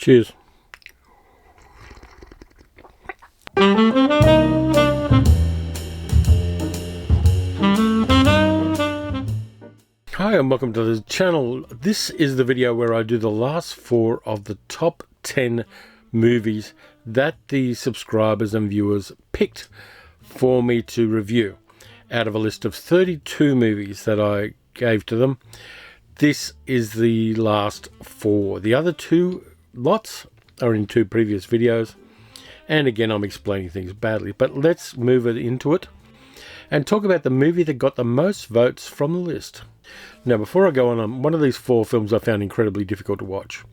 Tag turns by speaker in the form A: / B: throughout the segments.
A: Cheers. Hi and welcome to the channel. This is the video where I do the last 4 of the top 10 movies that the subscribers and viewers picked for me to review out of a list of 32 movies that I gave to them. This is the last 4. The other 2 lots are in 2 previous videos, and again I'm explaining things badly, but let's move it into it and talk about the movie that got the most votes from the list. Now, before I go on, one of these 4 films I found incredibly difficult to watch.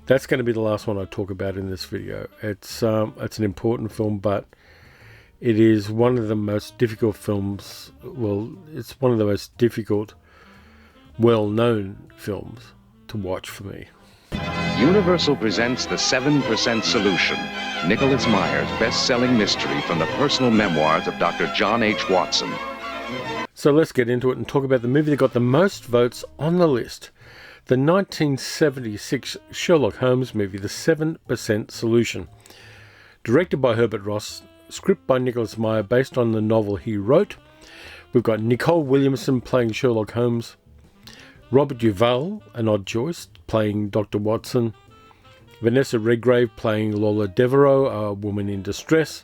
A: That's going to be the last one I talk about in this video. It's an important film, but it is one of the most difficult films. Well, it's one of the most difficult, well-known films to watch for me.
B: Universal presents The 7% Solution, Nicholas Meyer's best-selling mystery from the personal memoirs of Dr. John H. Watson.
A: So let's get into it and talk about the movie that got the most votes on the list. The 1976 Sherlock Holmes movie, The 7% Solution. Directed by Herbert Ross, script by Nicholas Meyer based on the novel he wrote. We've got Nicole Williamson playing Sherlock Holmes, Robert Duvall, an odd choice, playing Dr. Watson, Vanessa Redgrave playing Lola Devereaux, a woman in distress,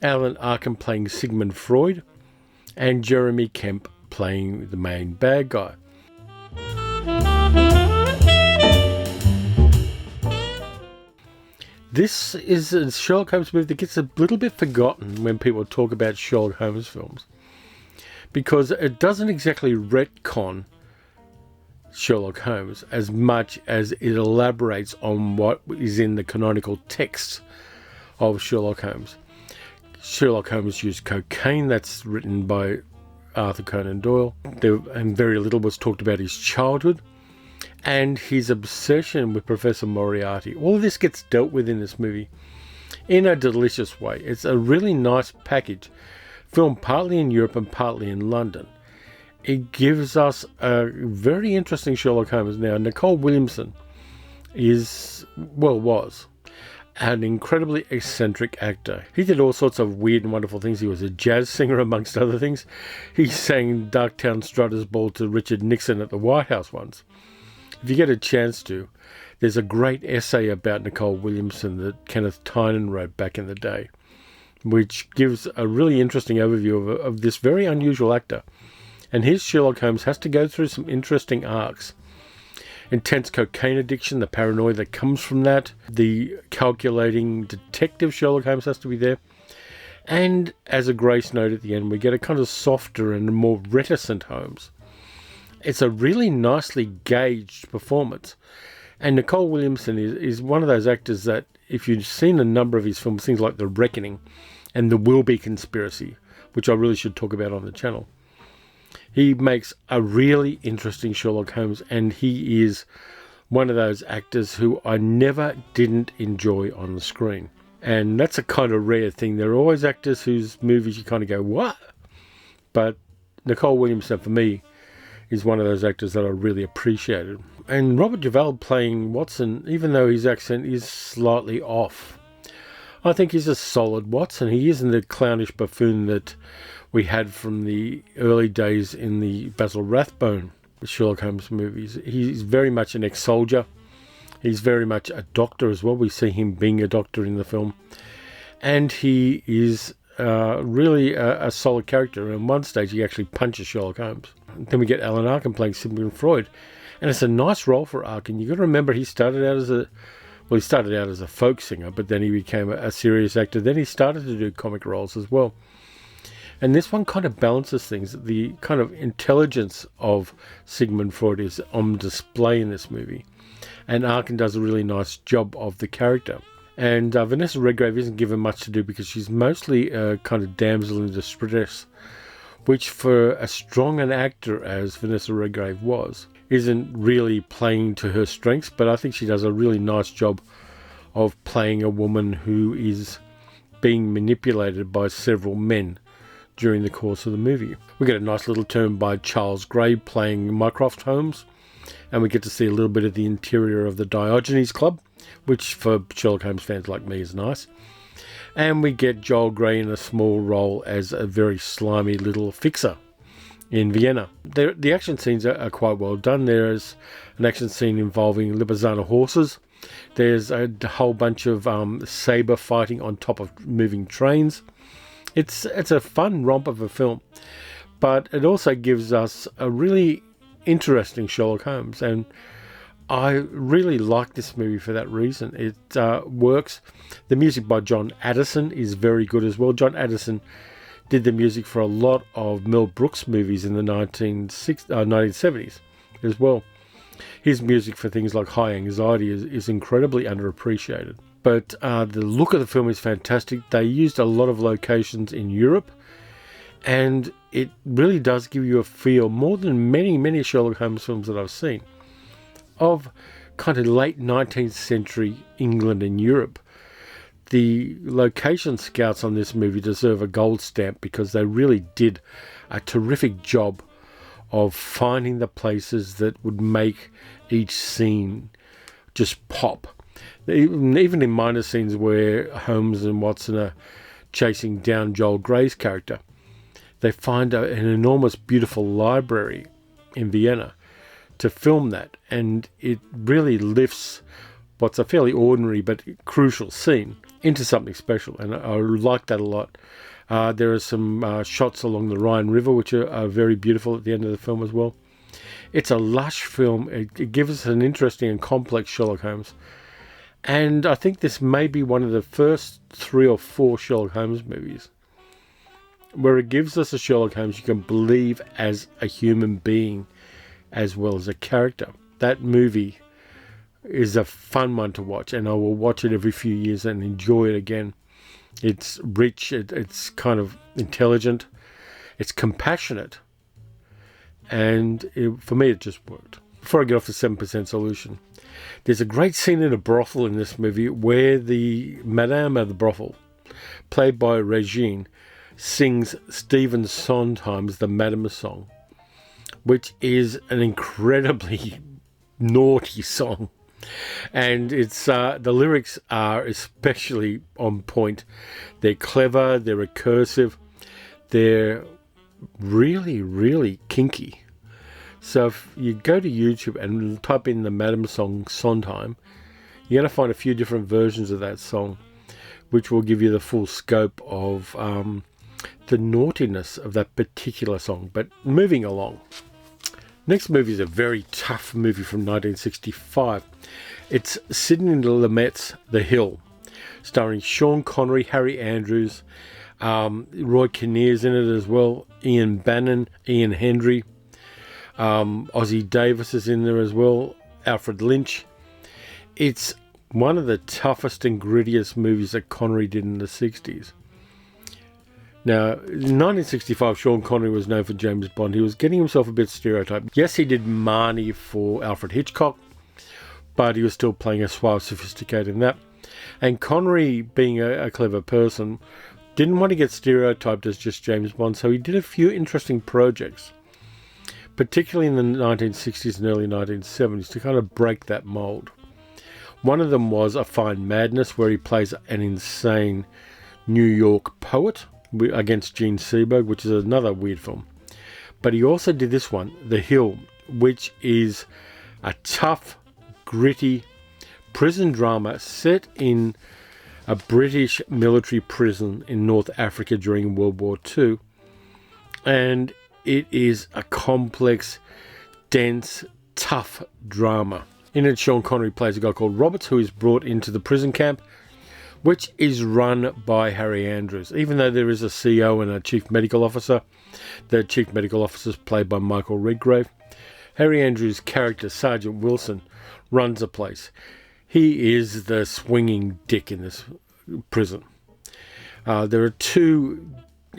A: Alan Arkin playing Sigmund Freud, and Jeremy Kemp playing the main bad guy. This is a Sherlock Holmes movie that gets a little bit forgotten when people talk about Sherlock Holmes films, because it doesn't exactly retcon Sherlock Holmes as much as it elaborates on what is in the canonical texts of Sherlock Holmes. Sherlock Holmes used cocaine. That's written by Arthur Conan Doyle. And very little was talked about his childhood and his obsession with Professor Moriarty. All of this gets dealt with in this movie in a delicious way. It's a really nice package, filmed partly in Europe and partly in London. It gives us a very interesting Sherlock Holmes. Now, Nicole Williamson was an incredibly eccentric actor. He did all sorts of weird and wonderful things. He was a jazz singer, amongst other things. He sang Darktown Strutter's Ball to Richard Nixon at the White House once. If you get a chance to, there's a great essay about Nicole Williamson that Kenneth Tynan wrote back in the day, which gives a really interesting overview of this very unusual actor. And his Sherlock Holmes has to go through some interesting arcs. Intense cocaine addiction, the paranoia that comes from that, the calculating detective Sherlock Holmes has to be there. And as a grace note at the end, we get a kind of softer and more reticent Holmes. It's a really nicely gauged performance. And Nicole Williamson is one of those actors that, if you've seen a number of his films, things like The Reckoning and The Wilby Conspiracy, which I really should talk about on the channel, he makes a really interesting Sherlock Holmes, and he is one of those actors who I never didn't enjoy on the screen. And that's a kind of rare thing. There are always actors whose movies you kind of go, what? But Nicole Williamson, for me, is one of those actors that I really appreciated. And Robert Duvall playing Watson, even though his accent is slightly off, I think he's a solid Watson. He isn't the clownish buffoon that we had from the early days in the Basil Rathbone Sherlock Holmes movies. He's very much an ex-soldier. He's very much a doctor as well. We see him being a doctor in the film. And he is really a solid character. In one stage, he actually punches Sherlock Holmes. Then we get Alan Arkin playing Sigmund Freud. And it's a nice role for Arkin. You've got to remember he started out as a folk singer, but then he became a serious actor. Then he started to do comic roles as well. And this one kind of balances things. The kind of intelligence of Sigmund Freud is on display in this movie. And Arkin does a really nice job of the character. And Vanessa Redgrave isn't given much to do because she's mostly a kind of damsel in distress, which for a strong an actor as Vanessa Redgrave was, isn't really playing to her strengths. But I think she does a really nice job of playing a woman who is being manipulated by several men during the course of the movie. We get a nice little turn by Charles Gray playing Mycroft Holmes, and we get to see a little bit of the interior of the Diogenes Club. which for Sherlock Holmes fans like me is nice. And we get Joel Grey in a small role as a very slimy little fixer in Vienna. The action scenes are quite well done. There's an action scene involving Lipizzaner horses. There's a whole bunch of saber fighting on top of moving trains. It's a fun romp of a film, but it also gives us a really interesting Sherlock Holmes, and I really like this movie for that reason. It works. The music by John Addison is very good as well. John Addison did the music for a lot of Mel Brooks movies in the 1970s as well. His music for things like High Anxiety is incredibly underappreciated. But the look of the film is fantastic. They used a lot of locations in Europe, and it really does give you a feel, more than many Sherlock Holmes films that I've seen, of kind of late 19th century England and Europe. The location scouts on this movie deserve a gold stamp because they really did a terrific job of finding the places that would make each scene just pop. Even in minor scenes where Holmes and Watson are chasing down Joel Grey's character, they find an enormous, beautiful library in Vienna to film that, and it really lifts what's a fairly ordinary but crucial scene into something special, and I like that a lot. There are some shots along the Rhine River which are very beautiful at the end of the film as well. It's a lush film. It gives us an interesting and complex Sherlock Holmes, and I think this may be one of the first 3 or 4 Sherlock Holmes movies where it gives us a Sherlock Holmes you can believe as a human being as well as a character. That movie is a fun one to watch, and I will watch it every few years and enjoy it again. It's rich, it's kind of intelligent, it's compassionate, and for me it just worked. Before I get off the 7% solution, there's a great scene in a brothel in this movie where the Madame of the brothel, played by Regine, sings Stephen Sondheim's The Madame song, which is an incredibly naughty song. And it's the lyrics are especially on point. They're clever, they're recursive, they're really kinky. So if you go to YouTube and type in the Madame song Sondheim, you're going to find a few different versions of that song, which will give you the full scope of the naughtiness of that particular song. But moving along. Next movie is a very tough movie from 1965. It's Sidney Lumet's The Hill, starring Sean Connery, Harry Andrews, Roy Kinnear's in it as well, Ian Bannon, Ian Hendry, Ossie Davis is in there as well, Alfred Lynch. It's one of the toughest and grittiest movies that Connery did in the 60s. Now, in 1965, Sean Connery was known for James Bond. He was getting himself a bit stereotyped. Yes, he did Marnie for Alfred Hitchcock, but he was still playing a suave, sophisticated in that. And Connery, being a clever person, didn't want to get stereotyped as just James Bond, so he did a few interesting projects, particularly in the 1960s and early 1970s, to kind of break that mold. One of them was A Fine Madness, where he plays an insane New York poet against Gene Seberg, which is another weird film. But he also did this one, The Hill, which is a tough, gritty prison drama set in a British military prison in North Africa during World War II. And it is a complex, dense, tough drama. In it, Sean Connery plays a guy called Roberts, who is brought into the prison camp, which is run by Harry Andrews. Even though there is a CEO and a chief medical officer, the chief medical officer is played by Michael Redgrave. Harry Andrews' character, Sergeant Wilson, runs the place. He is the swinging dick in this prison. There are 2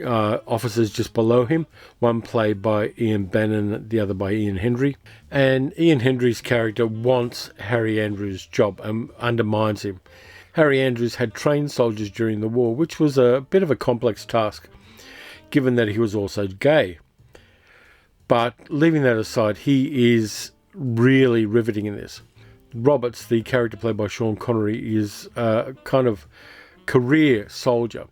A: officers just below him, one played by Ian Bannon, the other by Ian Hendry. And Ian Hendry's character wants Harry Andrews' job and undermines him. Harry Andrews had trained soldiers during the war, which was a bit of a complex task, given that he was also gay. But leaving that aside, he is really riveting in this. Roberts, the character played by Sean Connery, is a kind of career soldier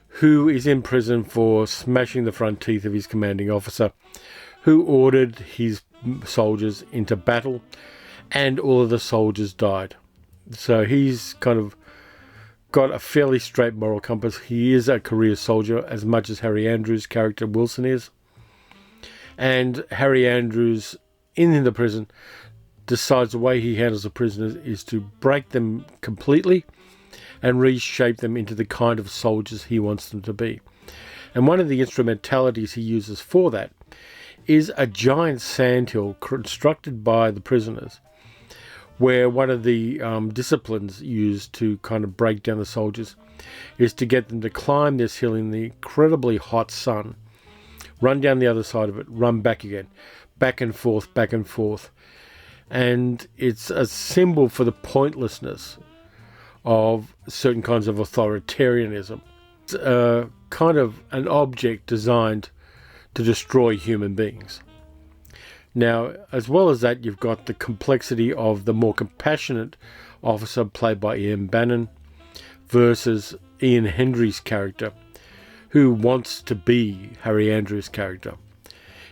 A: who is in prison for smashing the front teeth of his commanding officer, who ordered his soldiers into battle, and all of the soldiers died. So he's kind of got a fairly straight moral compass. He is a career soldier as much as Harry Andrews' character Wilson is. And Harry Andrews, in the prison, decides the way he handles the prisoners is to break them completely and reshape them into the kind of soldiers he wants them to be. And one of the instrumentalities he uses for that is a giant sandhill constructed by the prisoners, where one of the disciplines used to kind of break down the soldiers is to get them to climb this hill in the incredibly hot sun, run down the other side of it, run back again, back and forth, back and forth. And it's a symbol for the pointlessness of certain kinds of authoritarianism. It's kind of an object designed to destroy human beings. Now, as well as that, you've got the complexity of the more compassionate officer played by Ian Bannon versus Ian Hendry's character, who wants to be Harry Andrews' character.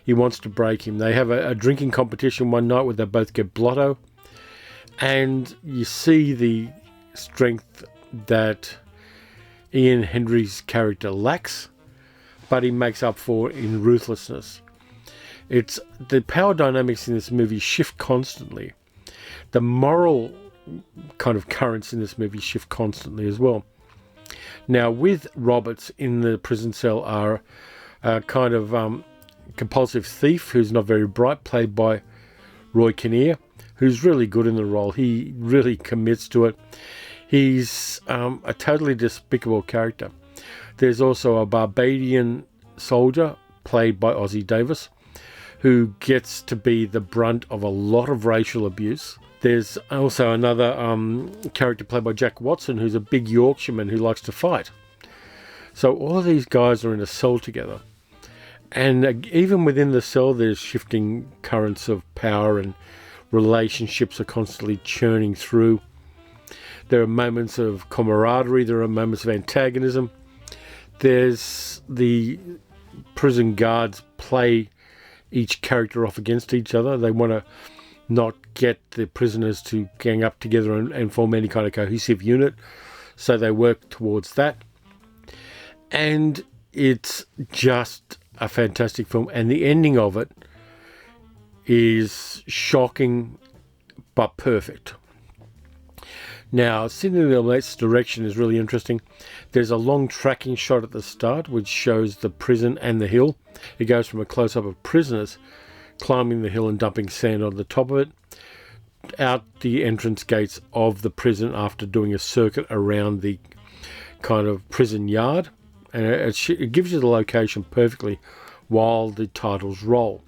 A: He wants to break him. They have a drinking competition one night where they both get blotto, and you see the strength that Ian Hendry's character lacks, but he makes up for in ruthlessness. It's the power dynamics in this movie shift constantly. The moral kind of currents in this movie shift constantly as well. Now, with Roberts in the prison cell are a kind of compulsive thief who's not very bright, played by Roy Kinnear, who's really good in the role. He really commits to it. He's a totally despicable character. There's also a Barbadian soldier played by Ossie Davis, who gets to be the brunt of a lot of racial abuse. There's also another character played by Jack Watson, who's a big Yorkshireman who likes to fight. So all of these guys are in a cell together. And even within the cell, there's shifting currents of power, and relationships are constantly churning through. There are moments of camaraderie. There are moments of antagonism. There's the prison guards play each character off against each other. They want to not get the prisoners to gang up together and form any kind of cohesive unit, so they work towards that. And it's just a fantastic film, and the ending of it is shocking but perfect. Now, Sidney Lumet's direction is really interesting. There's a long tracking shot at the start which shows the prison and the hill. It goes from a close-up of prisoners climbing the hill and dumping sand on the top of it, out the entrance gates of the prison after doing a circuit around the kind of prison yard. And it gives you the location perfectly while the titles roll.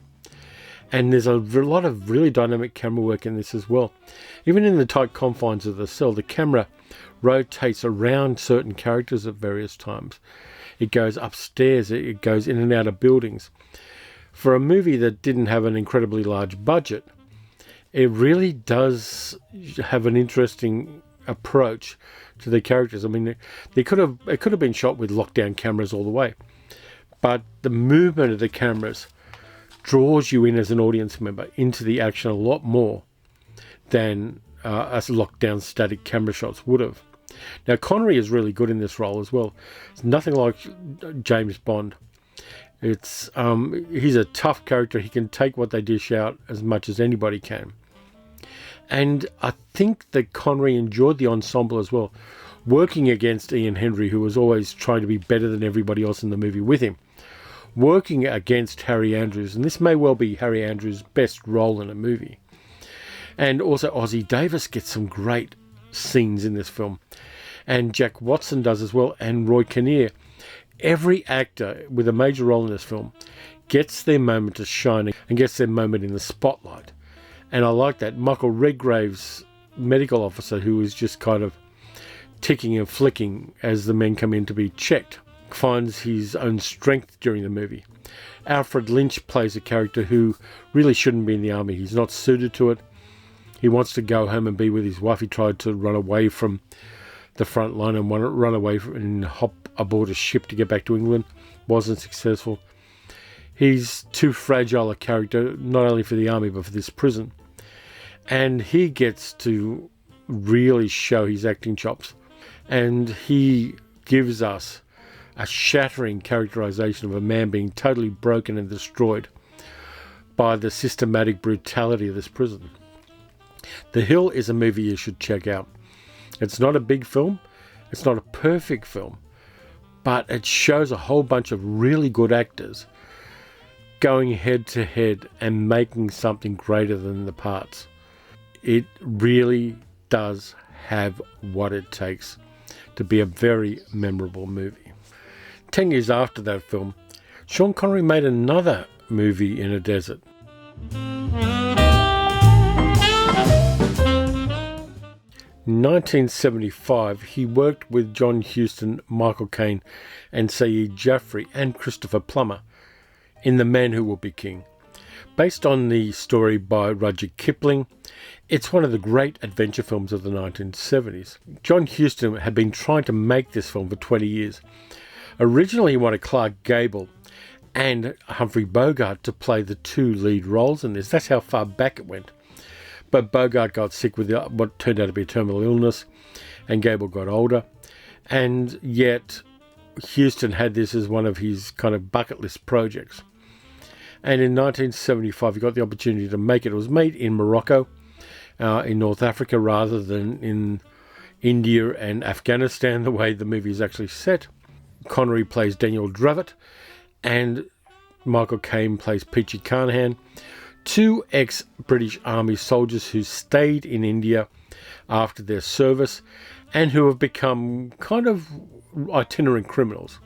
A: And there's a lot of really dynamic camera work in this as well. Even in the tight confines of the cell, the camera rotates around certain characters at various times. It goes upstairs, it goes in and out of buildings. For a movie that didn't have an incredibly large budget, it really does have an interesting approach to the characters. I mean, it could have been shot with lockdown cameras all the way, but the movement of the cameras draws you in as an audience member into the action a lot more than a lockdown static camera shots would have. Now, Connery is really good in this role as well. It's nothing like James Bond. He's a tough character. He can take what they dish out as much as anybody can. And I think that Connery enjoyed the ensemble as well, working against Ian Hendry, who was always trying to be better than everybody else in the movie with him, working against Harry Andrews, and this may well be Harry Andrews' best role in a movie. And also Ossie Davis gets some great scenes in this film, and Jack Watson does as well, and Roy Kinnear. Every actor with a major role in this film gets their moment to shine and gets their moment in the spotlight. And I like that. Michael Redgrave's medical officer, who is just kind of ticking and flicking as the men come in to be checked, finds his own strength during the movie. Alfred Lynch plays a character who really shouldn't be in the army. He's not suited to it. He wants to go home and be with his wife. He tried to run away from the front line and run away and hop aboard a ship to get back to England. Wasn't successful. He's too fragile a character, not only for the army, but for this prison. And he gets to really show his acting chops. And he gives us a shattering characterization of a man being totally broken and destroyed by the systematic brutality of this prison. The Hill is a movie you should check out. It's not a big film. It's not a perfect film. But it shows a whole bunch of really good actors going head to head and making something greater than the parts. It really does have what it takes to be a very memorable movie. 10 years after that film, Sean Connery made another movie in a desert. In 1975, he worked with John Huston, Michael Caine, and Saeed Jaffrey and Christopher Plummer in The Man Who Will Be King. Based on the story by Rudyard Kipling, it's one of the great adventure films of the 1970s. John Huston had been trying to make this film for 20 years. Originally, he wanted Clark Gable and Humphrey Bogart to play the two lead roles in this. That's how far back it went. But Bogart got sick with what turned out to be a terminal illness, and Gable got older. And yet, Huston had this as one of his kind of bucket list projects. And in 1975, he got the opportunity to make it. It was made in Morocco, in North Africa, rather than in India and Afghanistan, the way the movie is actually set. Connery plays Daniel Dravot, and Michael Caine plays Peachy Carnahan, two ex-British Army soldiers who stayed in India after their service and who have become kind of itinerant criminals.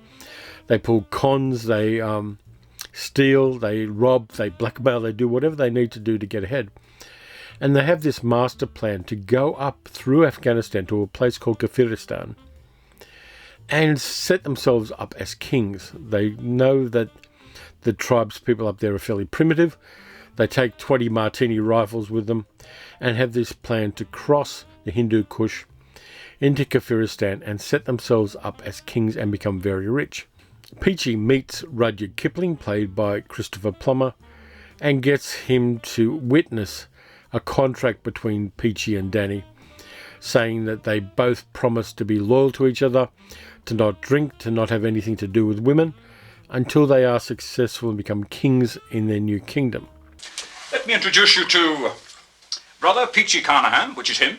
A: They pull cons, they steal, they rob, they blackmail, they do whatever they need to do to get ahead. And they have this master plan to go up through Afghanistan to a place called Kafiristan and set themselves up as kings. They know that the tribes people up there are fairly primitive. They take 20 Martini rifles with them and have this plan to cross the Hindu Kush into Kafiristan and set themselves up as kings and become very rich. Peachy meets Rudyard Kipling, played by Christopher Plummer, and gets him to witness a contract between Peachy and Danny, saying that they both promise to be loyal to each other, to not drink, to not have anything to do with women, until they are successful and become kings in their new kingdom.
C: Let me introduce you to Brother Peachy Carnahan, which is him,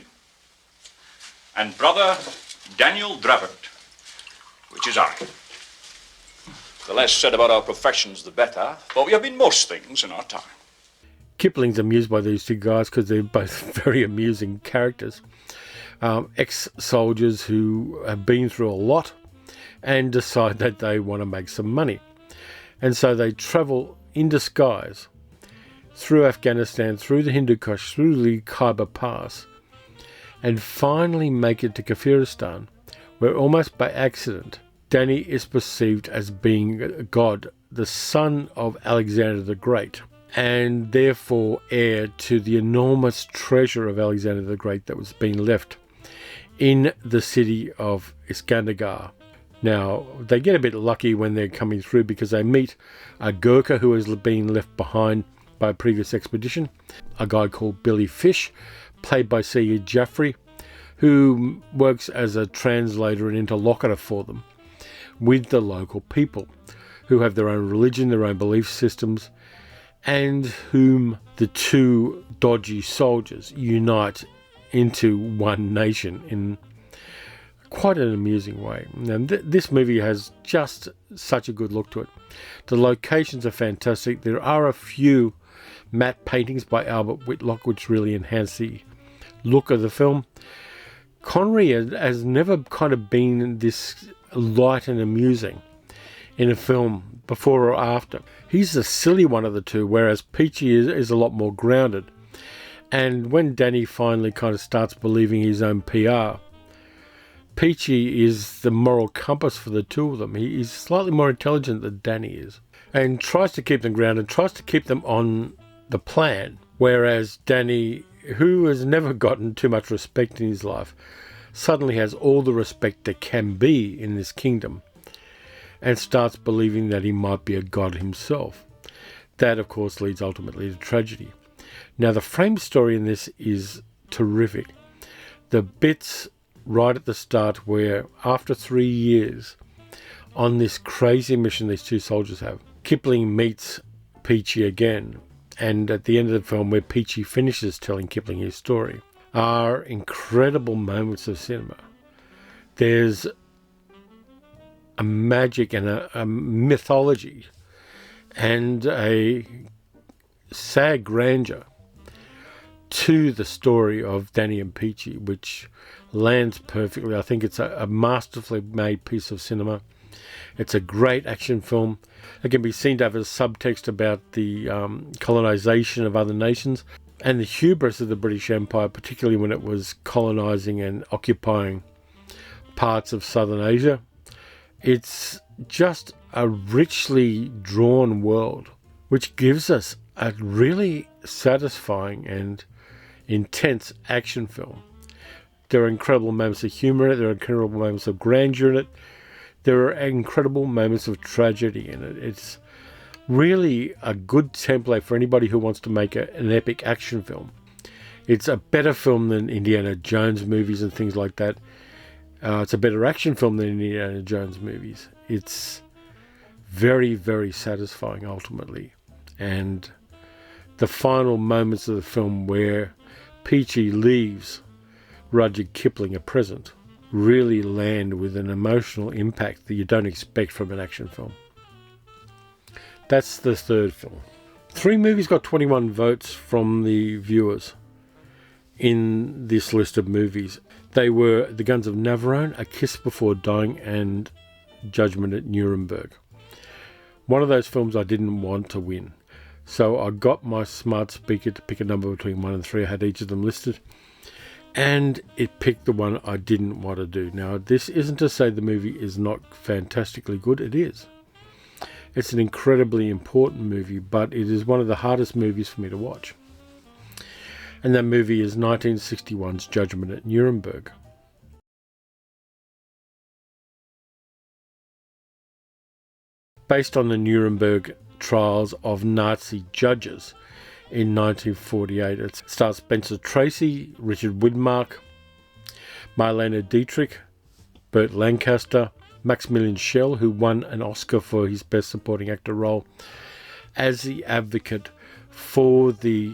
C: and Brother Daniel Dravot, which is I. The less said about our professions, the better, for we have been most things in our time.
A: Kipling's amused by these two guys because they're both very amusing characters. Ex-soldiers who have been through a lot and decide that they want to make some money. And so they travel in disguise through Afghanistan, through the Hindu Kush, through the Khyber Pass, and finally make it to Kafiristan, where almost by accident, Danny is perceived as being a god, the son of Alexander the Great, and therefore heir to the enormous treasure of Alexander the Great that was being left in the city of Iskandargar. Now, they get a bit lucky when they're coming through because they meet a Gurkha who has been left behind by a previous expedition, a guy called Billy Fish, played by Saeed Jaffrey, who works as a translator and interlocutor for them with the local people, who have their own religion, their own belief systems, and whom the two dodgy soldiers unite into one nation in quite an amusing way. And this movie has just such a good look to it. The locations are fantastic. There are a few matte paintings by Albert Whitlock which really enhance the look of the film. Connery has never kind of been this light and amusing in a film before or after. He's the silly one of the two, whereas Peachy is a lot more grounded. And when Danny finally kind of starts believing his own PR, Peachy is the moral compass for the two of them. He's slightly more intelligent than Danny is, and tries to keep them grounded, tries to keep them on the plan, whereas Danny who has never gotten too much respect in his life suddenly has all the respect there can be in this kingdom and starts believing that he might be a god himself. That, of course, leads ultimately to tragedy. Now, the frame story in this is terrific. The bits right at the start where, after 3 years, on this crazy mission these two soldiers have, Kipling meets Peachy again, and at the end of the film where Peachy finishes telling Kipling his story, are incredible moments of cinema. There's a magic and a mythology and a sad grandeur to the story of Danny and Peachy, which lands perfectly. I think it's a masterfully made piece of cinema. It's a great action film. It can be seen to have a subtext about the colonization of other nations and the hubris of the British Empire, particularly when it was colonizing and occupying parts of Southern Asia. It's just a richly drawn world, which gives us a really satisfying and intense action film. There are incredible moments of humour in it. There are incredible moments of grandeur in it. There are incredible moments of tragedy in it. It's really a good template for anybody who wants to make an epic action film. It's a better film than Indiana Jones movies and things like that. It's a better action film than Indiana Jones movies. It's very, very satisfying ultimately. And the final moments of the film where Peachy leaves Rudyard Kipling a present really land with an emotional impact that you don't expect from an action film. That's the third film. 3 movies got 21 votes from the viewers in this list of movies. They were The Guns of Navarone, A Kiss Before Dying, and Judgment at Nuremberg. One of those films I didn't want to win, so I got my smart speaker to pick a number between 1 and 3. I had each of them listed, and it picked the one I didn't want to do. Now, this isn't to say the movie is not fantastically good. It is. It's an incredibly important movie, but it is one of the hardest movies for me to watch. And that movie is 1961's Judgment at Nuremberg. Based on the Nuremberg trials of Nazi judges in 1948. It stars Spencer Tracy, Richard Widmark, Marlene Dietrich, Burt Lancaster, Maximilian Schell, who won an Oscar for his Best Supporting Actor role as the advocate for the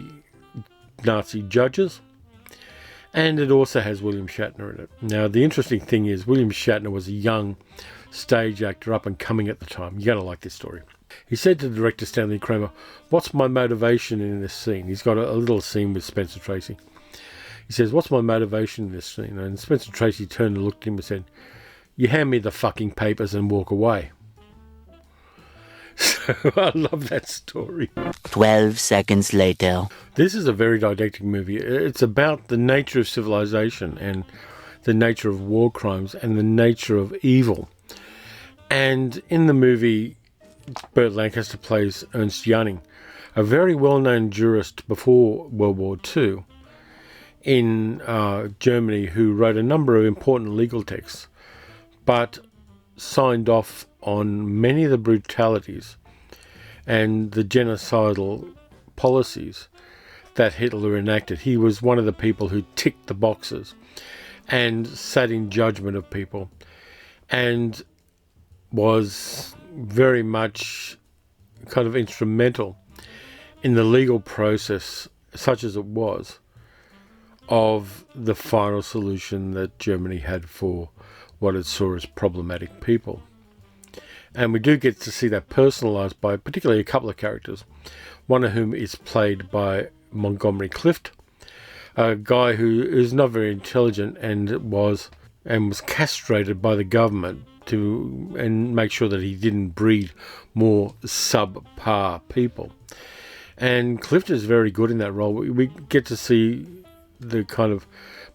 A: Nazi judges. And it also has William Shatner in it. Now, the interesting thing is William Shatner was a young stage actor, up and coming at the time. You're going to like this story. He said to director Stanley Kramer, "What's my motivation in this scene?" He's got a little scene with Spencer Tracy. He says, "What's my motivation in this scene?" And Spencer Tracy turned and looked at him and said, "You hand me the fucking papers and walk away." So I love that story.
D: 12 seconds later.
A: This is a very didactic movie. It's about the nature of civilization and the nature of war crimes and the nature of evil. And in the movie, Burt Lancaster plays Ernst Jannings, a very well-known jurist before World War II in Germany who wrote a number of important legal texts, but signed off on many of the brutalities and the genocidal policies that Hitler enacted. He was one of the people who ticked the boxes and sat in judgment of people and was very much kind of instrumental in the legal process, such as it was, of the final solution that Germany had for what it saw as problematic people. And we do get to see that personalised by particularly a couple of characters, one of whom is played by Montgomery Clift, a guy who is not very intelligent and was castrated by the government to make sure that he didn't breed more subpar people. And Clift is very good in that role. We get to see the kind of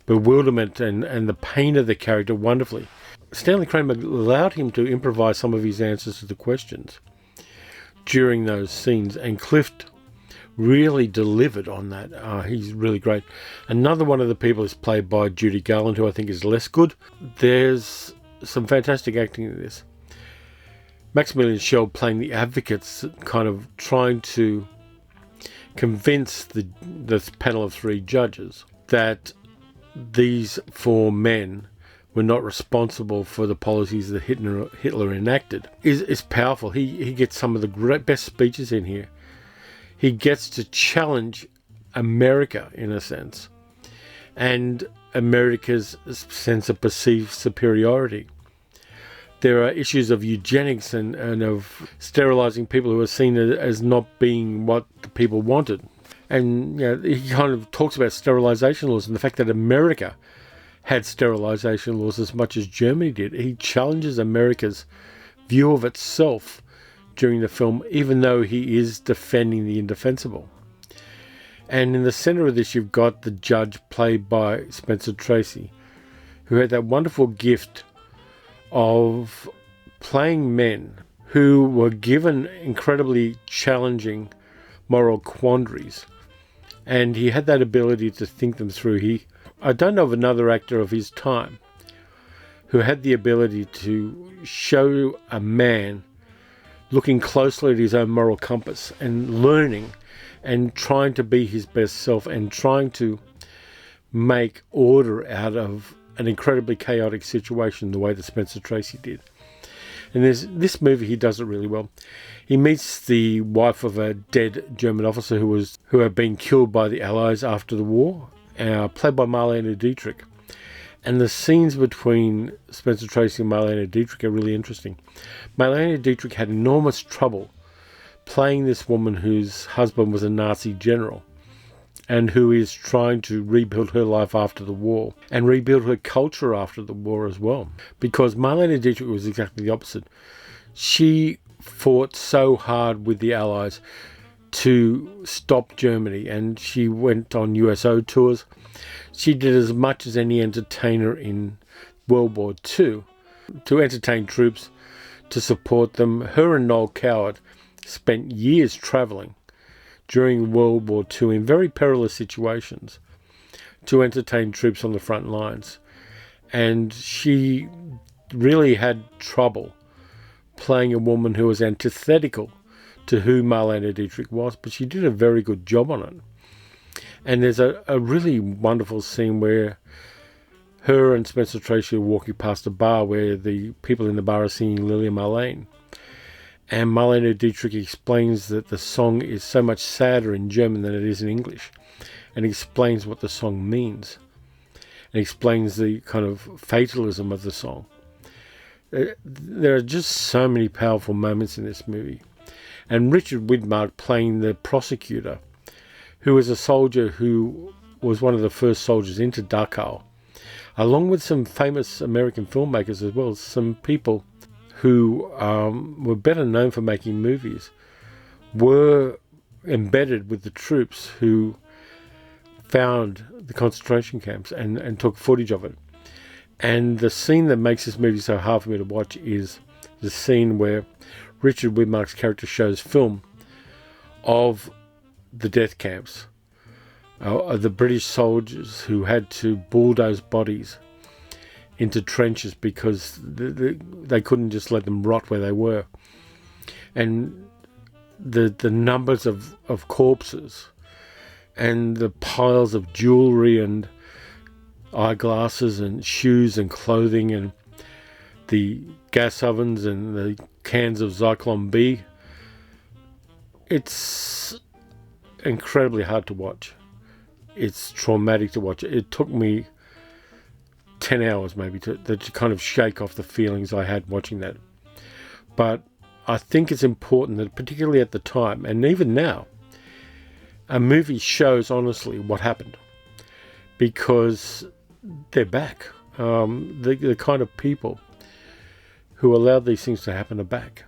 A: bewilderment and the pain of the character wonderfully. Stanley Kramer allowed him to improvise some of his answers to the questions during those scenes, and Clift really delivered on that. He's really great. Another one of the people is played by Judy Garland, who I think is less good. There's some fantastic acting in this. Maximilian Schell playing the advocates, kind of trying to convince the panel of three judges that these four men were not responsible for the policies that Hitler enacted is powerful. He gets some of the best speeches in here. He gets to challenge America, in a sense, and America's sense of perceived superiority. There are issues of eugenics and of sterilizing people who are seen as not being what the people wanted. And he kind of talks about sterilization laws and the fact that America had sterilization laws as much as Germany did. He challenges America's view of itself during the film, even though he is defending the indefensible. And in the center of this, you've got the judge played by Spencer Tracy, who had that wonderful gift of playing men who were given incredibly challenging moral quandaries. And he had that ability to think them through. I don't know of another actor of his time who had the ability to show a man looking closely at his own moral compass and learning and trying to be his best self and trying to make order out of an incredibly chaotic situation the way that Spencer Tracy did. And this movie, he does it really well. He meets the wife of a dead German officer who had been killed by the Allies after the war, played by Marlene Dietrich. And the scenes between Spencer Tracy and Marlene Dietrich are really interesting. Marlene Dietrich had enormous trouble playing this woman whose husband was a Nazi general and who is trying to rebuild her life after the war and rebuild her culture after the war as well. Because Marlene Dietrich was exactly the opposite. She fought so hard with the Allies to stop Germany, and she went on USO tours. She did as much as any entertainer in World War II to entertain troops, to support them. Her and Noel Coward spent years travelling during World War II in very perilous situations to entertain troops on the front lines. And she really had trouble playing a woman who was antithetical to who Marlene Dietrich was, but she did a very good job on it. And there's a really wonderful scene where her and Spencer Tracy are walking past a bar where the people in the bar are singing Lily Marlene. And Marlene Dietrich explains that the song is so much sadder in German than it is in English, and explains what the song means, and explains the kind of fatalism of the song. There are just so many powerful moments in this movie. And Richard Widmark playing the prosecutor, who was a soldier who was one of the first soldiers into Dachau, along with some famous American filmmakers as well, some people who were better known for making movies, were embedded with the troops who found the concentration camps and took footage of it. And the scene that makes this movie so hard for me to watch is the scene where Richard Widmark's character shows film of the death camps, the British soldiers who had to bulldoze bodies into trenches because they couldn't just let them rot where they were. And the numbers of corpses and the piles of jewellery and eyeglasses and shoes and clothing and the gas ovens and the cans of Zyklon B. It's incredibly hard to watch. It's traumatic to watch. It took me 10 hours maybe to kind of shake off the feelings I had watching that. But I think it's important that, particularly at the time, and even now, a movie shows honestly what happened, because they're back. The kind of people who allowed these things to happen are back.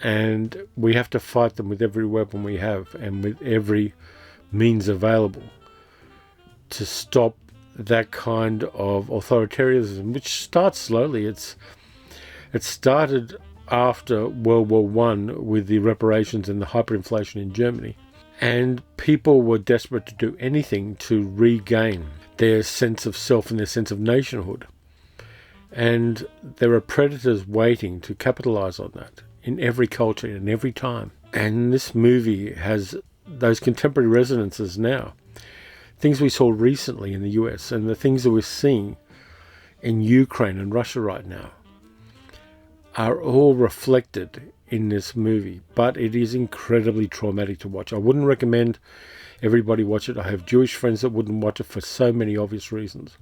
A: And we have to fight them with every weapon we have and with every means available to stop that kind of authoritarianism, which starts slowly. It started after World War I with the reparations and the hyperinflation in Germany. And people were desperate to do anything to regain their sense of self and their sense of nationhood. And there are predators waiting to capitalize on that in every culture, in every time. And this movie has those contemporary resonances now. Things we saw recently in the US and the things that we're seeing in Ukraine and Russia right now are all reflected in this movie. But it is incredibly traumatic to watch. I wouldn't recommend everybody watch it. I have Jewish friends that wouldn't watch it for so many obvious reasons.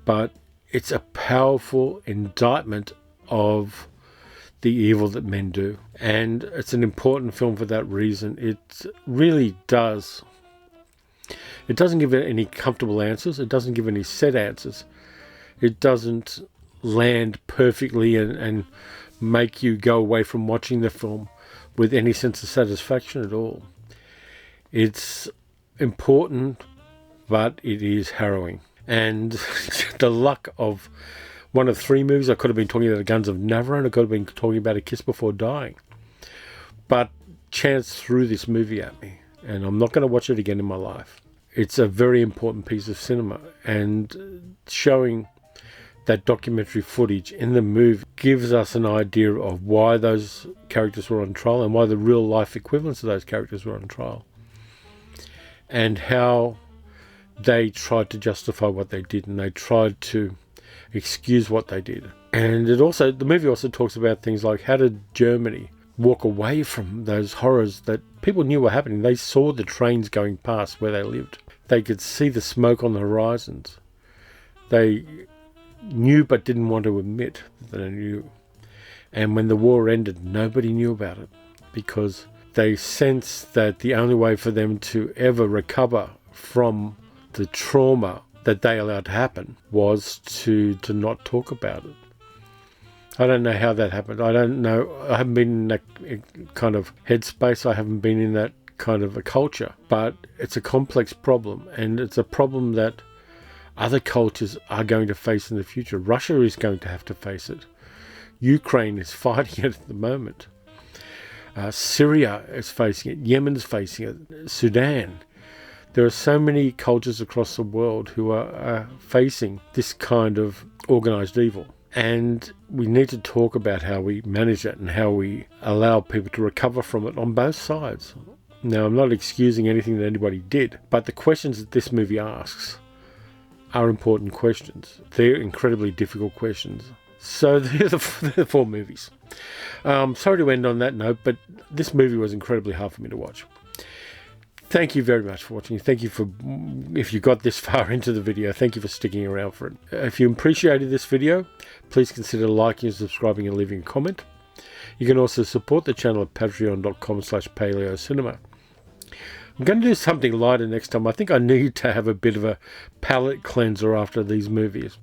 A: But it's a powerful indictment of the evil that men do. And it's an important film for that reason. It really does. It doesn't give it any comfortable answers. It doesn't give any set answers. It doesn't land perfectly and make you go away from watching the film with any sense of satisfaction at all. It's important, but it is harrowing. And the luck of one of three movies, I could have been talking about The Guns of Navarone, I could have been talking about A Kiss Before Dying. But chance threw this movie at me, and I'm not going to watch it again in my life. It's a very important piece of cinema, and showing that documentary footage in the movie gives us an idea of why those characters were on trial and why the real life equivalents of those characters were on trial, and how they tried to justify what they did and they tried to excuse what they did. And the movie also talks about things like, how did Germany walk away from those horrors that people knew were happening? They saw the trains going past where they lived. They could see the smoke on the horizons. They knew but didn't want to admit that they knew. And when the war ended, nobody knew about it because they sensed that the only way for them to ever recover from the trauma that they allowed to happen was to not talk about it. I don't know how that happened. I don't know. I haven't been in that kind of headspace. I haven't been in that kind of a culture. But it's a complex problem, and it's a problem that other cultures are going to face in the future. Russia is going to have to face it. Ukraine is fighting it at the moment. Syria is facing it. Yemen's facing it. Sudan. There are so many cultures across the world who are facing this kind of organized evil. And we need to talk about how we manage it and how we allow people to recover from it on both sides. Now, I'm not excusing anything that anybody did, but the questions that this movie asks are important questions. They're incredibly difficult questions. So they're the four movies. Sorry to end on that note, but this movie was incredibly hard for me to watch. Thank you very much for watching. Thank you if you got this far into the video, thank you for sticking around for it. If you appreciated this video, please consider liking and subscribing and leaving a comment. You can also support the channel at patreon.com/paleocinema. I'm going to do something lighter next time. I think I need to have a bit of a palate cleanser after these movies.